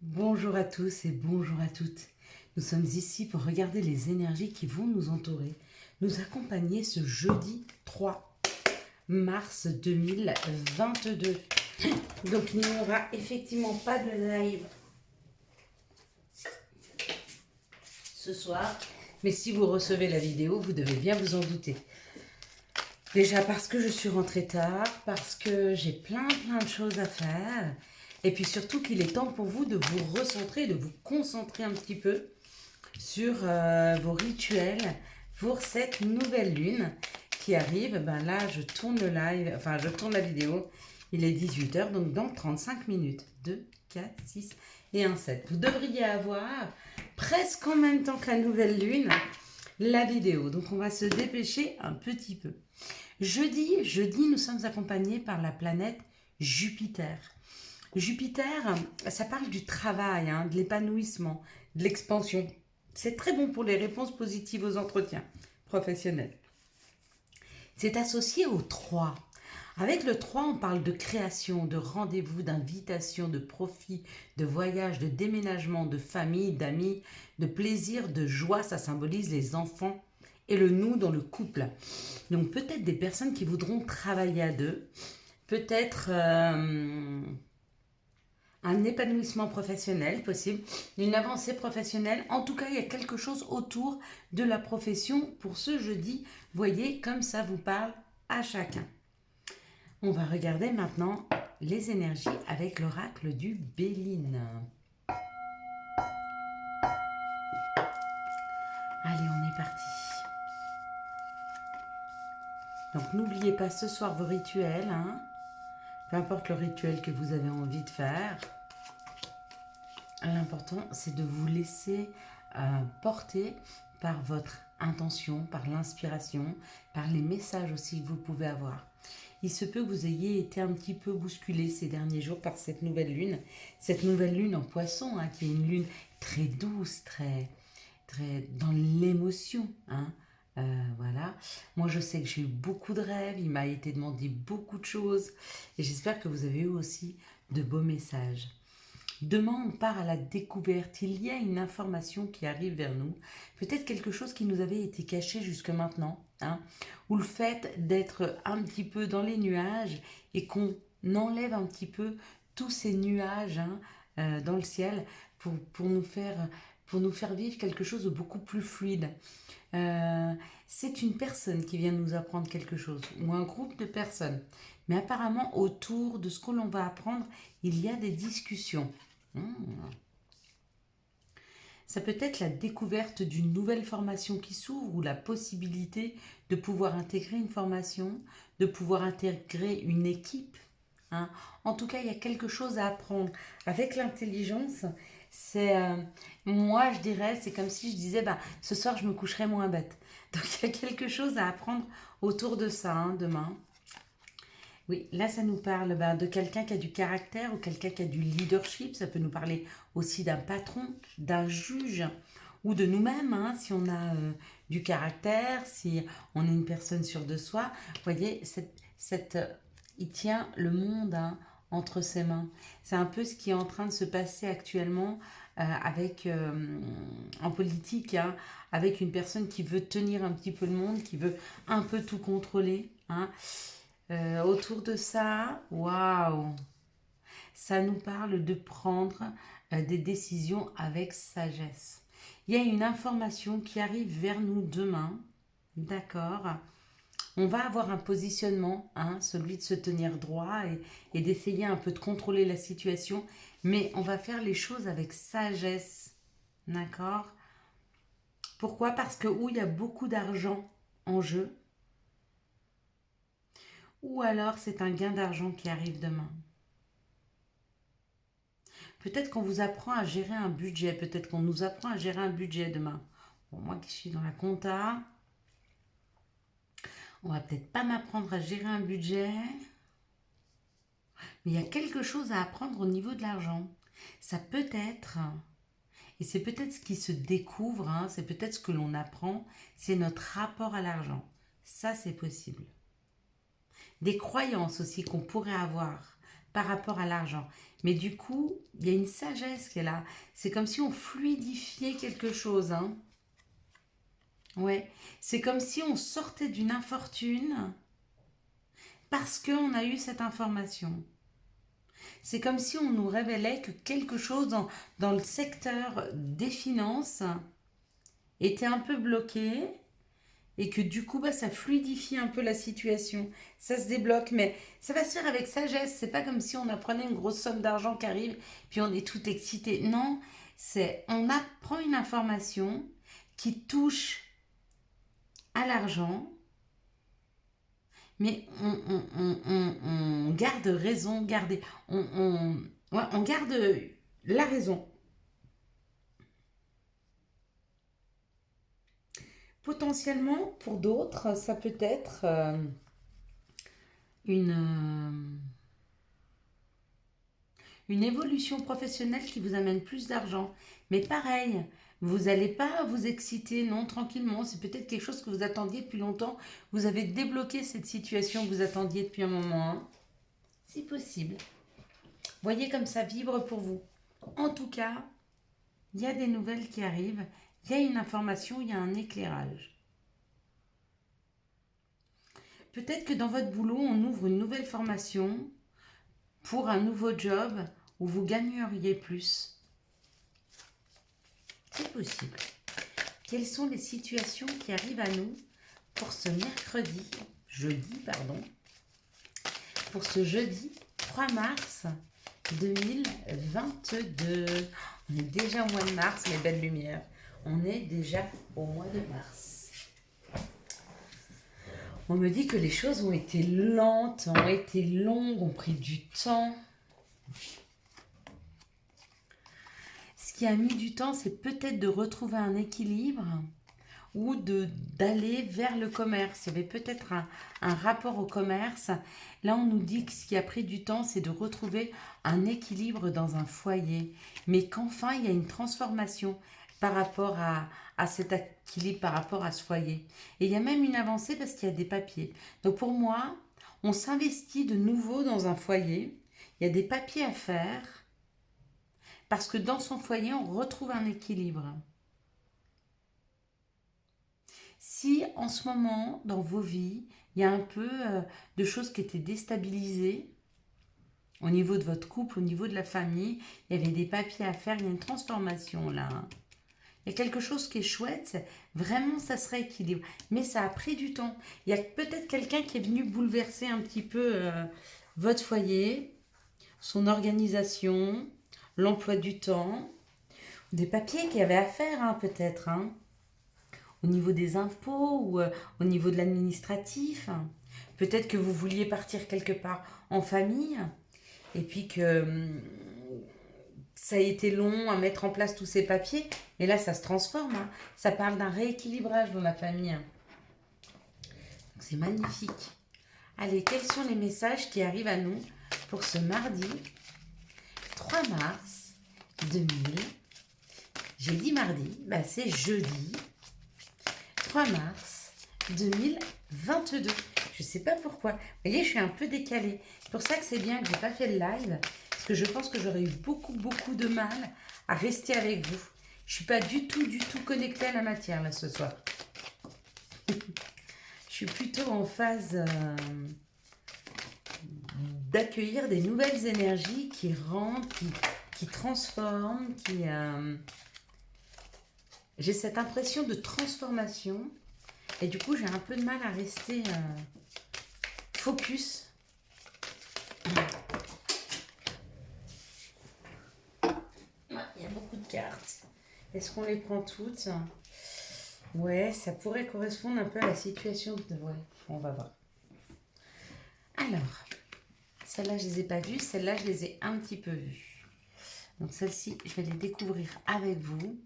Bonjour à tous et bonjour à toutes. Nous sommes ici pour regarder les énergies qui vont nous entourer, nous accompagner ce jeudi 3 mars 2022. Donc il n'y aura effectivement pas de live ce soir, mais si vous recevez la vidéo, vous devez bien vous en douter. Déjà parce que je suis rentrée tard, parce que j'ai plein de choses à faire, et puis surtout qu'il est temps pour vous de vous recentrer, de vous concentrer un petit peu sur vos rituels pour cette nouvelle lune qui arrive. Ben là, je tourne le live, enfin, je tourne la vidéo. Il est 18h, donc dans 35 minutes. 2, 4, 6 et 1, 7. Vous devriez avoir presque en même temps que la nouvelle lune la vidéo. Donc, on va se dépêcher un petit peu. Jeudi, nous sommes accompagnés par la planète Jupiter. Jupiter, ça parle du travail, hein, de l'épanouissement, de l'expansion. C'est très bon pour les réponses positives aux entretiens professionnels. C'est associé au 3. Avec le 3, on parle de création, de rendez-vous, d'invitation, de profit, de voyage, de déménagement, de famille, d'amis, de plaisir, de joie. Ça symbolise les enfants et le nous dans le couple. Donc peut-être des personnes qui voudront travailler à deux, peut-être un épanouissement professionnel possible, une avancée professionnelle. En tout cas, il y a quelque chose autour de la profession pour ce jeudi. Voyez comme ça vous parle à chacun. On va regarder maintenant les énergies avec l'oracle du Béline. Allez, on est parti. Donc n'oubliez pas ce soir vos rituels, hein. Peu importe le rituel que vous avez envie de faire. L'important, c'est de vous laisser porter par votre intention, par l'inspiration, par les messages aussi que vous pouvez avoir. Il se peut que vous ayez été un petit peu bousculé ces derniers jours par cette nouvelle lune en poisson, hein, qui est une lune très douce, très dans l'émotion, hein. Voilà. Moi, je sais que j'ai eu beaucoup de rêves, il m'a été demandé beaucoup de choses, et j'espère que vous avez eu aussi de beaux messages. Demain, on part à la découverte. Il y a une information qui arrive vers nous. Peut-être quelque chose qui nous avait été caché jusque maintenant. Hein, ou le fait d'être un petit peu dans les nuages et qu'on enlève un petit peu tous ces nuages, hein, dans le ciel pour nous faire vivre quelque chose de beaucoup plus fluide. Euh, c'est une personne qui vient nous apprendre quelque chose, ou un groupe de personnes. Mais apparemment, autour de ce que l'on va apprendre, il y a des discussions. Hmm. Ça peut être la découverte d'une nouvelle formation qui s'ouvre ou la possibilité de pouvoir intégrer une formation, de pouvoir intégrer une équipe. Hein. En tout cas, il y a quelque chose à apprendre. Avec l'intelligence, c'est moi je dirais, c'est comme si je disais, bah, ce soir je me coucherai moins bête. Donc il y a quelque chose à apprendre autour de ça, hein, demain. Oui, là, ça nous parle de quelqu'un qui a du caractère ou quelqu'un qui a du leadership. Ça peut nous parler aussi d'un patron, d'un juge ou de nous-mêmes, hein, si on a du caractère, si on est une personne sûre de soi. Vous voyez, il tient le monde, hein, entre ses mains. C'est un peu ce qui est en train de se passer actuellement en politique, hein, avec une personne qui veut tenir un petit peu le monde, qui veut un peu tout contrôler. Hein. Autour de ça, waouh, ça nous parle de prendre des décisions avec sagesse. Il y a une information qui arrive vers nous demain, d'accord. On va avoir un positionnement, hein, celui de se tenir droit et d'essayer un peu de contrôler la situation, mais on va faire les choses avec sagesse, d'accord. Pourquoi? Parce que où il y a beaucoup d'argent en jeu, ou alors c'est un gain d'argent qui arrive demain. Peut-être qu'on vous apprend à gérer un budget, peut-être qu'on nous apprend à gérer un budget demain. Bon, moi qui suis dans la compta, on va peut-être pas m'apprendre à gérer un budget, mais il y a quelque chose à apprendre au niveau de l'argent. Ça peut être, et c'est peut-être ce qui se découvre, hein, c'est peut-être ce que l'on apprend, c'est notre rapport à l'argent. Ça, c'est possible. Des croyances aussi qu'on pourrait avoir par rapport à l'argent. Mais du coup, il y a une sagesse qui est là. C'est comme si on fluidifiait quelque chose. Hein. Ouais. C'est comme si on sortait d'une infortune parce qu'on a eu cette information. C'est comme si on nous révélait que quelque chose dans le secteur des finances était un peu bloqué et que du coup, ça fluidifie un peu la situation. Ça se débloque, mais ça va se faire avec sagesse. C'est pas comme si on apprenait une grosse somme d'argent qui arrive puis on est tout excité. Non, on apprend une information qui touche à l'argent, mais on garde raison, on garde la raison. Potentiellement, pour d'autres, ça peut être une, une évolution professionnelle qui vous amène plus d'argent. Mais pareil, vous n'allez pas vous exciter, non, tranquillement. C'est peut-être quelque chose que vous attendiez depuis longtemps. Vous avez débloqué cette situation que vous attendiez depuis un moment. Hein. Si possible. Voyez comme ça vibre pour vous. En tout cas, il y a des nouvelles qui arrivent. Il y a une information, il y a un éclairage. Peut-être que dans votre boulot, on ouvre une nouvelle formation pour un nouveau job où vous gagneriez plus. C'est possible. Quelles sont les situations qui arrivent à nous pour ce pour ce jeudi 3 mars 2022. On est déjà au mois de mars, mes belles lumières. On est déjà au mois de mars. On me dit que les choses ont été lentes, ont été longues, ont pris du temps. Ce qui a mis du temps, c'est peut-être de retrouver un équilibre ou d'aller vers le commerce. Il y avait peut-être un rapport au commerce. Là, on nous dit que ce qui a pris du temps, c'est de retrouver un équilibre dans un foyer. Mais qu'enfin, il y a une transformation par rapport à cet équilibre, par rapport à ce foyer. Et il y a même une avancée parce qu'il y a des papiers. Donc pour moi, on s'investit de nouveau dans un foyer. Il y a des papiers à faire parce que dans son foyer, on retrouve un équilibre. Si en ce moment, dans vos vies, il y a un peu de choses qui étaient déstabilisées, au niveau de votre couple, au niveau de la famille, il y avait des papiers à faire, il y a une transformation là. Il y a quelque chose qui est chouette, vraiment ça se rééquilibre. Mais ça a pris du temps. Il y a peut-être quelqu'un qui est venu bouleverser un petit peu votre foyer, son organisation, l'emploi du temps, des papiers qu'il y avait à faire hein, peut-être. Hein. Au niveau des impôts ou au niveau de l'administratif. Peut-être que vous vouliez partir quelque part en famille et puis que ça a été long à mettre en place tous ces papiers. Et là, ça se transforme. Hein. Ça parle d'un rééquilibrage dans la famille. C'est magnifique. Allez, quels sont les messages qui arrivent à nous pour ce mardi 3 mars 2000. J'ai dit mardi, c'est jeudi 3 mars 2022. Je ne sais pas pourquoi. Vous voyez, je suis un peu décalée. C'est pour ça que c'est bien que je n'ai pas fait le live. Parce que je pense que j'aurais eu beaucoup de mal à rester avec vous. Je ne suis pas du tout connectée à la matière là ce soir. Je suis plutôt en phase d'accueillir des nouvelles énergies qui rentrent, qui transforment, j'ai cette impression de transformation et du coup j'ai un peu de mal à rester focus. Il y a beaucoup de cartes. Est-ce qu'on les prend toutes? Ouais, ça pourrait correspondre un peu à la situation. Ouais, on va voir. Alors, celles-là, je ne les ai pas vues. Celles-là, je les ai un petit peu vues. Donc, celles-ci, je vais les découvrir avec vous.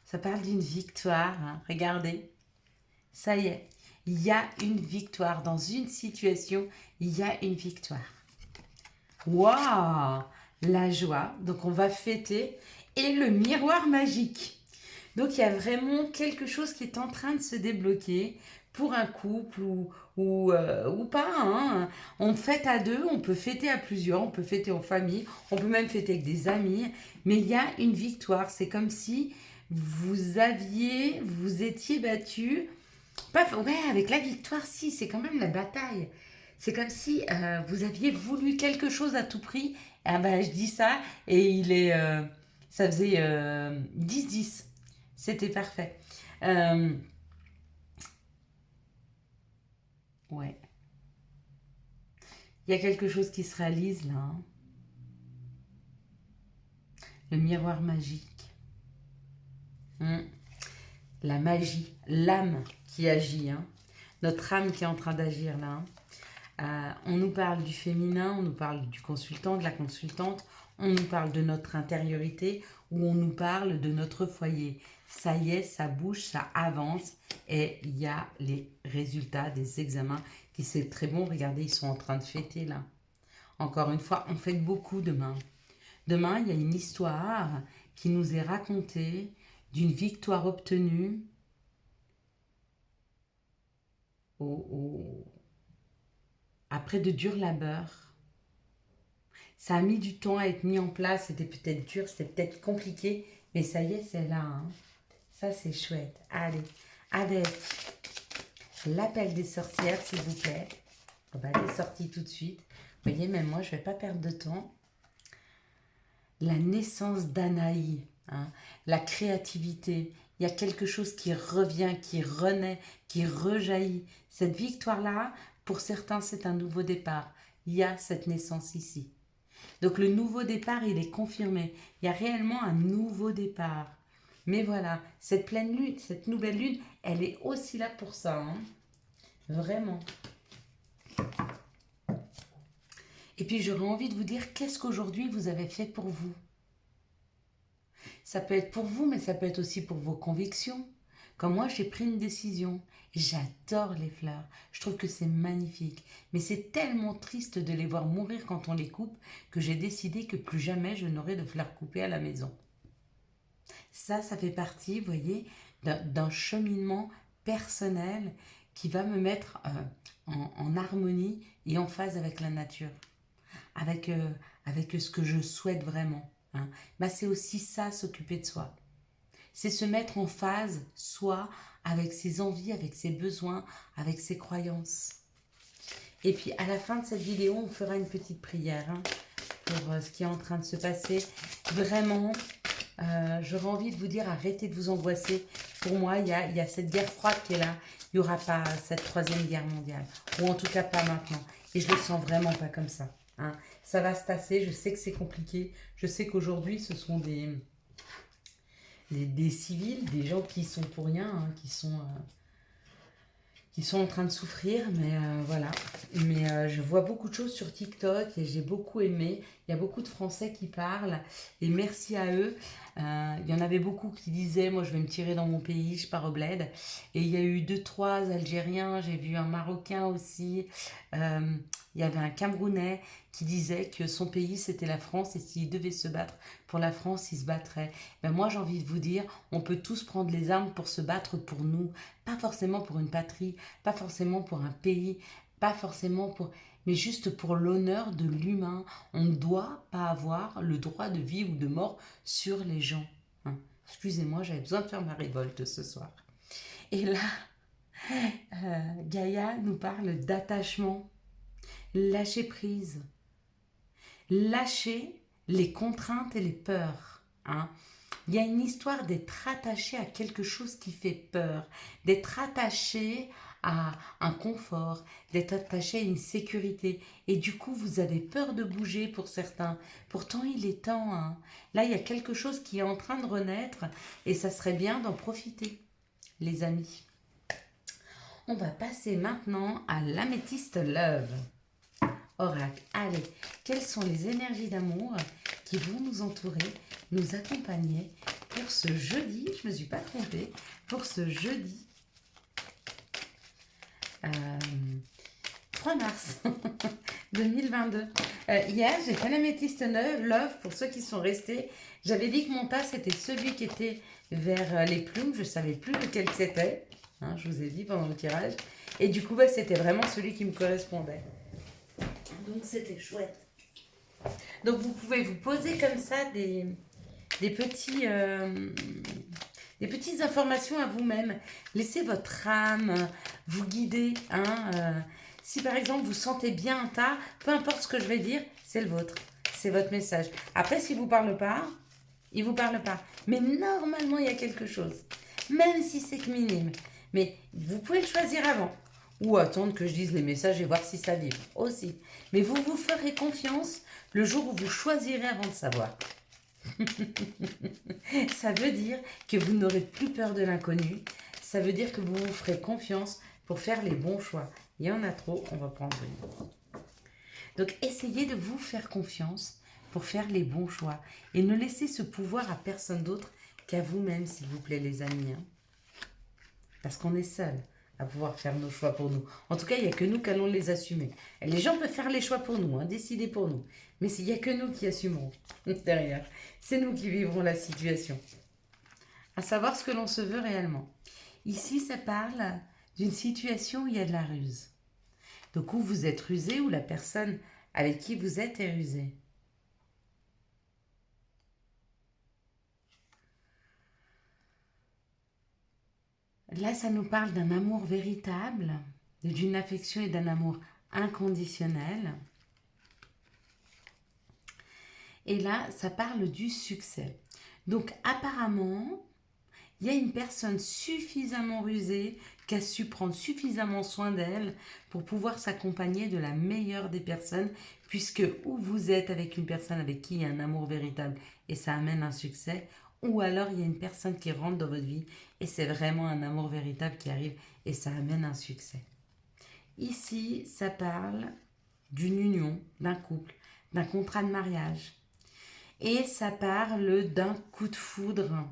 Ça parle d'une victoire. Hein. Regardez. Ça y est. Il y a une victoire. Dans une situation, il y a une victoire. Waouh! La joie. Donc, on va fêter. Et le miroir magique. Donc, il y a vraiment quelque chose qui est en train de se débloquer pour un couple ou pas, hein. On fête à deux, on peut fêter à plusieurs, on peut fêter en famille, on peut même fêter avec des amis, mais il y a une victoire. C'est comme si vous étiez battu. Pas, ouais, avec la victoire, si, c'est quand même la bataille. C'est comme si vous aviez voulu quelque chose à tout prix. Ah ben, je dis ça et ça faisait 10-10. C'était parfait. Euh, ouais. Il y a quelque chose qui se réalise là, hein. Le miroir magique. Hmm. La magie, l'âme qui agit, hein. Notre âme qui est en train d'agir là, hein. On nous parle du féminin, on nous parle du consultant, de la consultante, on nous parle de notre intériorité ou on nous parle de notre foyer. Ça y est, ça bouge, ça avance et il y a les résultats des examens qui c'est très bon. Regardez, ils sont en train de fêter là. Encore une fois, on fête beaucoup demain. Demain, il y a une histoire qui nous est racontée d'une victoire obtenue après de durs labeurs. Ça a mis du temps à être mis en place, c'était peut-être dur, c'était peut-être compliqué, mais ça y est, c'est là, hein. Ça, c'est chouette. Allez, avec l'appel des sorcières, s'il vous plaît. On va aller sortir tout de suite. Vous voyez, même moi, je ne vais pas perdre de temps. La naissance d'Anaï, hein, la créativité. Il y a quelque chose qui revient, qui renaît, qui rejaillit. Cette victoire-là, pour certains, c'est un nouveau départ. Il y a cette naissance ici. Donc le nouveau départ, il est confirmé. Il y a réellement un nouveau départ. Mais voilà, cette pleine lune, cette nouvelle lune, elle est aussi là pour ça, hein. Vraiment. Et puis j'aurais envie de vous dire, qu'est-ce qu'aujourd'hui vous avez fait pour vous? Ça peut être pour vous, mais ça peut être aussi pour vos convictions. Comme moi, j'ai pris une décision. J'adore les fleurs. Je trouve que c'est magnifique. Mais c'est tellement triste de les voir mourir quand on les coupe que j'ai décidé que plus jamais je n'aurai de fleurs coupées à la maison. Ça fait partie, vous voyez, d'un cheminement personnel qui va me mettre en harmonie et en phase avec la nature, avec ce que je souhaite vraiment, hein. Bah, c'est aussi ça, s'occuper de soi. C'est se mettre en phase, soi, avec ses envies, avec ses besoins, avec ses croyances. Et puis, à la fin de cette vidéo, on fera une petite prière, hein, pour ce qui est en train de se passer. Vraiment, j'aurais envie de vous dire, arrêtez de vous angoisser. Pour moi, il y a cette guerre froide qui est là. Il n'y aura pas cette troisième guerre mondiale. Ou en tout cas, pas maintenant. Et je le sens vraiment pas comme ça, hein. Ça va se passer. Je sais que c'est compliqué. Je sais qu'aujourd'hui, ce sont des civils, des gens qui sont pour rien, hein, qui sont en train de souffrir, mais voilà. Mais je vois beaucoup de choses sur TikTok et j'ai beaucoup aimé. Il y a beaucoup de Français qui parlent et merci à eux. Il y en avait beaucoup qui disaient, moi je vais me tirer dans mon pays, je pars au bled. Et il y a eu 2-3 Algériens, j'ai vu un Marocain aussi. Il y avait un Camerounais qui disait que son pays c'était la France et s'il devait se battre pour la France, il se battrait. Ben moi j'ai envie de vous dire, on peut tous prendre les armes pour se battre pour nous, pas forcément pour une patrie, pas forcément pour un pays, pas forcément pour, mais juste pour l'honneur de l'humain. On ne doit pas avoir le droit de vie ou de mort sur les gens, hein. Excusez-moi, j'avais besoin de faire ma révolte ce soir. Et là, Gaïa nous parle d'attachement. Lâcher prise. Lâcher les contraintes et les peurs, hein. Il y a une histoire d'être attaché à quelque chose qui fait peur, d'être attaché à un confort, d'être attaché à une sécurité. Et du coup, vous avez peur de bouger pour certains. Pourtant, il est temps, hein. Là, il y a quelque chose qui est en train de renaître et ça serait bien d'en profiter, les amis. On va passer maintenant à l'améthyste love. Oracle, allez, quelles sont les énergies d'amour qui vont nous entourer, nous accompagner pour ce jeudi, je ne me suis pas trompée, pour ce jeudi 3 mars 2022. Hier, j'ai fait l'améthyste love pour ceux qui sont restés. J'avais dit que mon tas, c'était celui qui était vers les plumes, je ne savais plus lequel c'était. hein, je vous ai dit pendant le tirage. Et du coup, bah, c'était vraiment celui qui me correspondait. Donc, c'était chouette. Donc, vous pouvez vous poser comme ça des petits, des petites informations à vous-même. Laissez votre âme vous guider. Hein, si par exemple vous sentez bien un tas, peu importe ce que je vais dire, c'est le vôtre. C'est votre message. Après, s'il ne vous parle pas, il ne vous parle pas. Mais normalement, il y a quelque chose. Même si c'est que minime. Mais vous pouvez le choisir avant. Ou attendre que je dise les messages et voir si ça vibre aussi. Mais vous vous ferez confiance le jour où vous choisirez avant de savoir. Ça veut dire que vous n'aurez plus peur de l'inconnu. Ça veut dire que vous vous ferez confiance pour faire les bons choix. Il y en a trop, on va prendre une. Donc essayez de vous faire confiance pour faire les bons choix. Et ne laissez ce pouvoir à personne d'autre qu'à vous-même, s'il vous plaît, les amis. Hein. Parce qu'on est seul à pouvoir faire nos choix pour nous. En tout cas, il n'y a que nous qui allons les assumer. Et les gens peuvent faire les choix pour nous, hein, décider pour nous. Mais il n'y a que nous qui assumerons derrière. C'est nous qui vivrons la situation. À savoir ce que l'on se veut réellement. Ici, ça parle d'une situation où il y a de la ruse. Donc, où vous êtes rusé, ou la personne avec qui vous êtes est rusée. Là, ça nous parle d'un amour véritable, d'une affection et d'un amour inconditionnel. Et là, ça parle du succès. Donc, apparemment, il y a une personne suffisamment rusée qui a su prendre suffisamment soin d'elle pour pouvoir s'accompagner de la meilleure des personnes, puisque ou vous êtes avec une personne avec qui il y a un amour véritable et ça amène un succès, ou alors il y a une personne qui rentre dans votre vie et c'est vraiment un amour véritable qui arrive et ça amène un succès. Ici, ça parle d'une union, d'un couple, d'un contrat de mariage. Et ça parle d'un coup de foudre.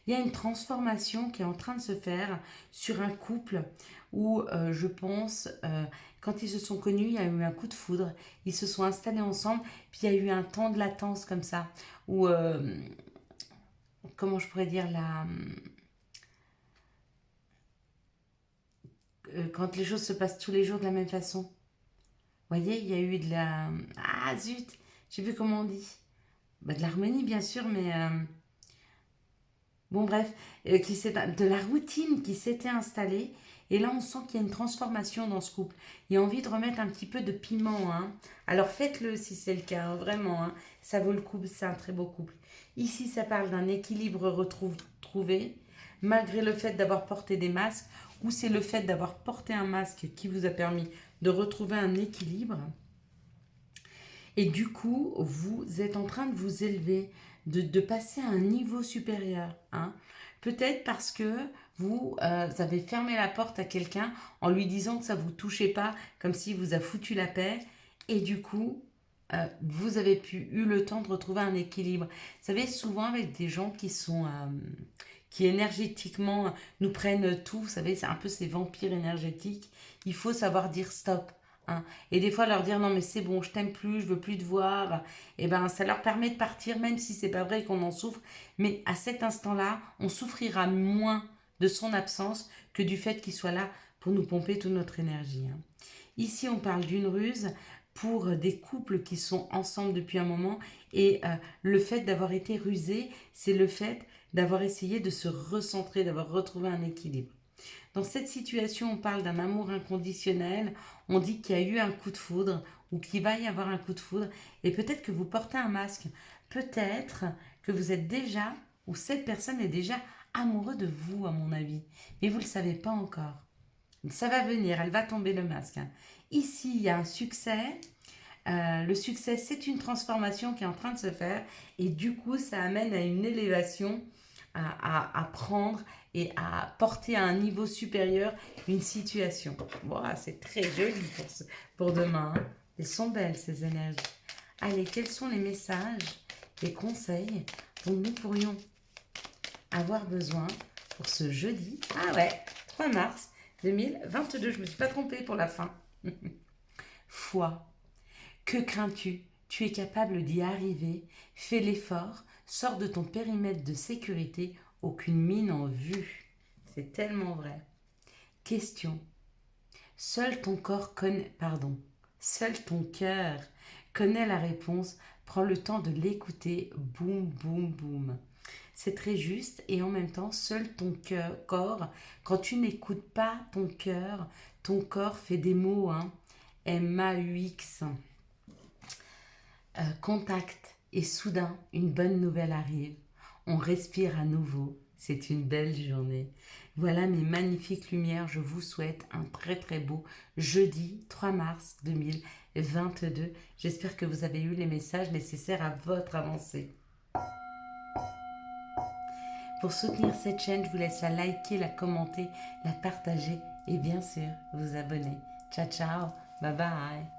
Il y a une transformation qui est en train de se faire sur un couple où je pense, quand ils se sont connus, il y a eu un coup de foudre. Ils se sont installés ensemble, puis il y a eu un temps de latence comme ça, où, comment je pourrais dire, quand les choses se passent tous les jours de la même façon. Vous voyez, il y a eu de la... Ah zut, je sais plus comment on dit. Bah, de l'harmonie bien sûr, mais... Bon bref, de la routine qui s'était installée. Et là, on sent qu'il y a une transformation dans ce couple. Il y a envie de remettre un petit peu de piment. Hein. Alors faites-le si c'est le cas, hein, vraiment. Hein. Ça vaut le coup, c'est un très beau couple. Ici, ça parle d'un équilibre retrouvé, malgré le fait d'avoir porté des masques, ou c'est le fait d'avoir porté un masque qui vous a permis de retrouver un équilibre. Et du coup, vous êtes en train de vous élever, de passer à un niveau supérieur. Hein. Peut-être parce que vous avez fermé la porte à quelqu'un en lui disant que ça ne vous touchait pas, comme s'il vous a foutu la paix. Et du coup, vous avez eu le temps de retrouver un équilibre. Vous savez, souvent avec des gens qui sont... qui énergétiquement nous prennent tout, vous savez, c'est un peu ces vampires énergétiques. Il faut savoir dire stop. Hein. Et des fois leur dire non mais c'est bon, je t'aime plus, je veux plus te voir, et ben ça leur permet de partir, même si c'est pas vrai qu'on en souffre, mais à cet instant-là, on souffrira moins de son absence que du fait qu'il soit là pour nous pomper toute notre énergie. Hein. Ici, on parle d'une ruse pour des couples qui sont ensemble depuis un moment et le fait d'avoir été rusé, c'est le fait d'avoir essayé de se recentrer, d'avoir retrouvé un équilibre. Dans cette situation, on parle d'un amour inconditionnel, on dit qu'il y a eu un coup de foudre ou qu'il va y avoir un coup de foudre et peut-être que vous portez un masque, peut-être que vous êtes déjà ou cette personne est déjà amoureux de vous à mon avis, mais vous ne le savez pas encore. Ça va venir, elle va tomber le masque. Hein. Ici, il y a un succès. Le succès, c'est une transformation qui est en train de se faire et du coup, ça amène à une élévation à prendre et à porter à un niveau supérieur une situation. Wow, c'est très joli pour demain. Hein. Elles sont belles, ces énergies. Allez, quels sont les messages, les conseils dont nous pourrions avoir besoin pour ce jeudi? Ah ouais, 3 mars 2022, je ne me suis pas trompée pour la fin. Foi. Que crains-tu? Tu es capable d'y arriver. Fais l'effort. Sors de ton périmètre de sécurité. Aucune mine en vue. C'est tellement vrai. Question. Seul ton corps connaît... Pardon. Seul ton cœur connaît la réponse. Prends le temps de l'écouter. Boum, boum, boum. C'est très juste et en même temps, seul corps, quand tu n'écoutes pas ton corps fait des mots, hein. MAUX. Contact et soudain, une bonne nouvelle arrive. On respire à nouveau. C'est une belle journée. Voilà mes magnifiques lumières. Je vous souhaite un très très beau jeudi 3 mars 2022. J'espère que vous avez eu les messages nécessaires à votre avancée. Pour soutenir cette chaîne, je vous laisse la liker, la commenter, la partager et bien sûr vous abonner. Ciao ciao, bye bye.